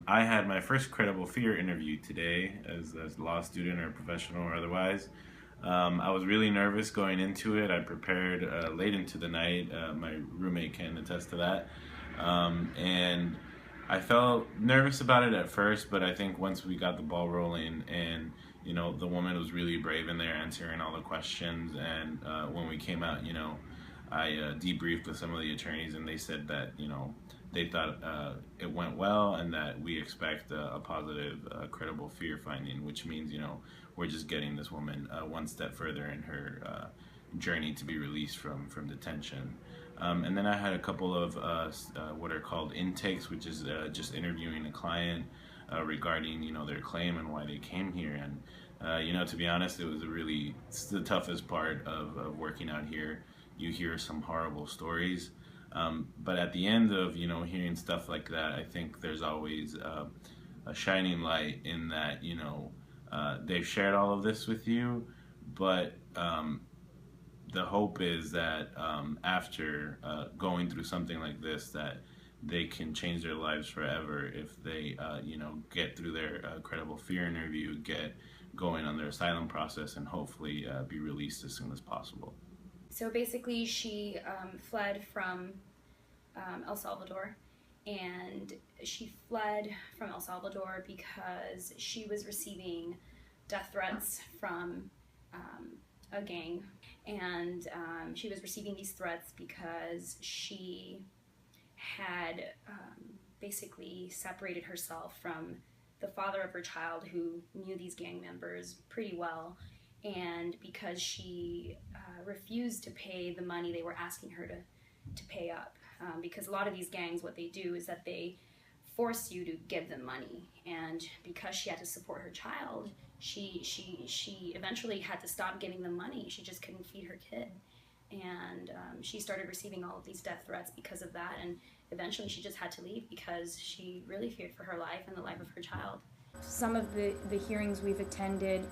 I had my first credible fear interview today as a law student or professional or otherwise. I was really nervous going into it. I prepared late into the night. My roommate can attest to that. And I felt nervous about it at first, but I think once we got the ball rolling and the woman was really brave in there answering all the questions. And when we came out, I debriefed with some of the attorneys, and they said that they thought it went well, and that we expect a positive, credible fear finding, which means we're just getting this woman one step further in her journey to be released from detention. And then I had a couple of what are called intakes, which is just interviewing a client regarding their claim and why they came here. And to be honest, it's the toughest part of working out here. You hear some horrible stories, but at the end of hearing stuff like that, I think there's always a shining light in that they've shared all of this with you, but the hope is that after going through something like this, that they can change their lives forever if they get through their credible fear interview, get going on their asylum process, and hopefully be released as soon as possible. So basically she fled from El Salvador, and she fled from El Salvador because she was receiving death threats from a gang, and she was receiving these threats because she had basically separated herself from the father of her child, who knew these gang members pretty well, and because she refused to pay the money they were asking her to pay up. Because a lot of these gangs, what they do is that they force you to give them money, and because she had to support her child, she eventually had to stop giving them money. She just couldn't feed her kid, and she started receiving all of these death threats because of that, and eventually she just had to leave because she really feared for her life and the life of her child. Some of the hearings we've attended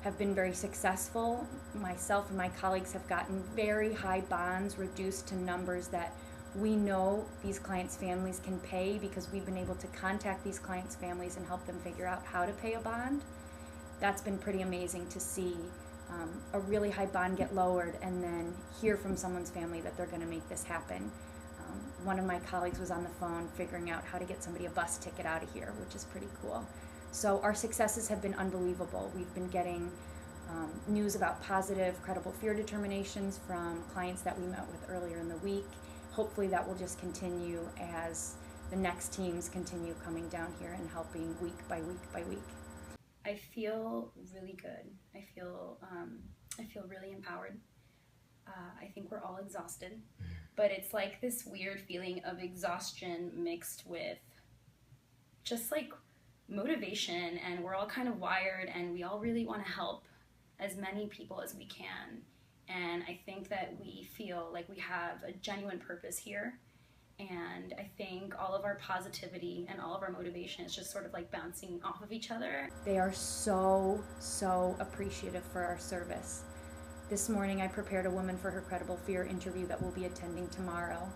have been very successful. Myself and my colleagues have gotten very high bonds, reduced to numbers that we know these clients' families can pay, because we've been able to contact these clients' families and help them figure out how to pay a bond. That's been pretty amazing to see a really high bond get lowered and then hear from someone's family that they're going to make this happen. One of my colleagues was on the phone figuring out how to get somebody a bus ticket out of here, which is pretty cool. So our successes have been unbelievable. We've been getting news about positive, credible fear determinations from clients that we met with earlier in the week. Hopefully that will just continue as the next teams continue coming down here and helping week by week by week. I feel really good. I feel really empowered. I think we're all exhausted, but it's like this weird feeling of exhaustion mixed with just like motivation, and we're all kind of wired, and we all really want to help as many people as we can. And I think that we feel like we have a genuine purpose here, and I think all of our positivity and all of our motivation is just sort of like bouncing off of each other. They are so appreciative for our service. This morning I prepared a woman for her credible fear interview that we'll be attending tomorrow.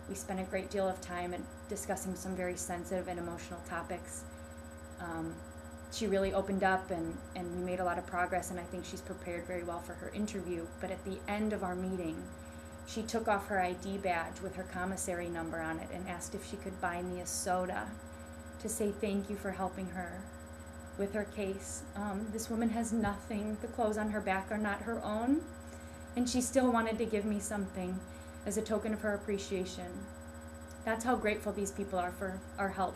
We spent a great deal of time discussing some very sensitive and emotional topics. She really opened up, and we made a lot of progress, and I think she's prepared very well for her interview. But at the end of our meeting, she took off her ID badge with her commissary number on it and asked if she could buy me a soda to say thank you for helping her with her case. This woman has nothing. The clothes on her back are not her own, and she still wanted to give me something as a token of her appreciation. That's how grateful these people are for our help.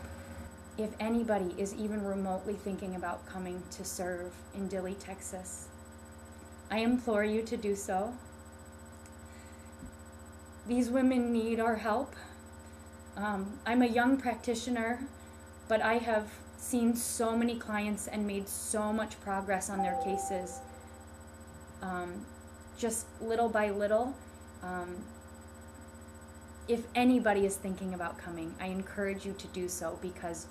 If anybody is even remotely thinking about coming to serve in Dilley, Texas, I implore you to do so. These women need our help. I'm a young practitioner, but I have seen so many clients and made so much progress on their cases, just little by little. If anybody is thinking about coming, I encourage you to do so, because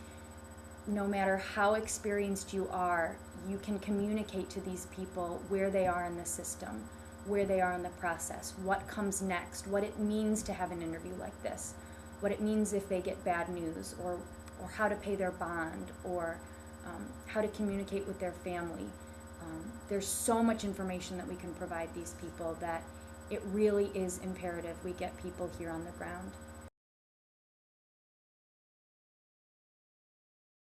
no matter how experienced you are, you can communicate to these people where they are in the system, where they are in the process, what comes next, what it means to have an interview like this, what it means if they get bad news, or or how to pay their bond, or how to communicate with their family. There's so much information that we can provide these people that it really is imperative we get people here on the ground.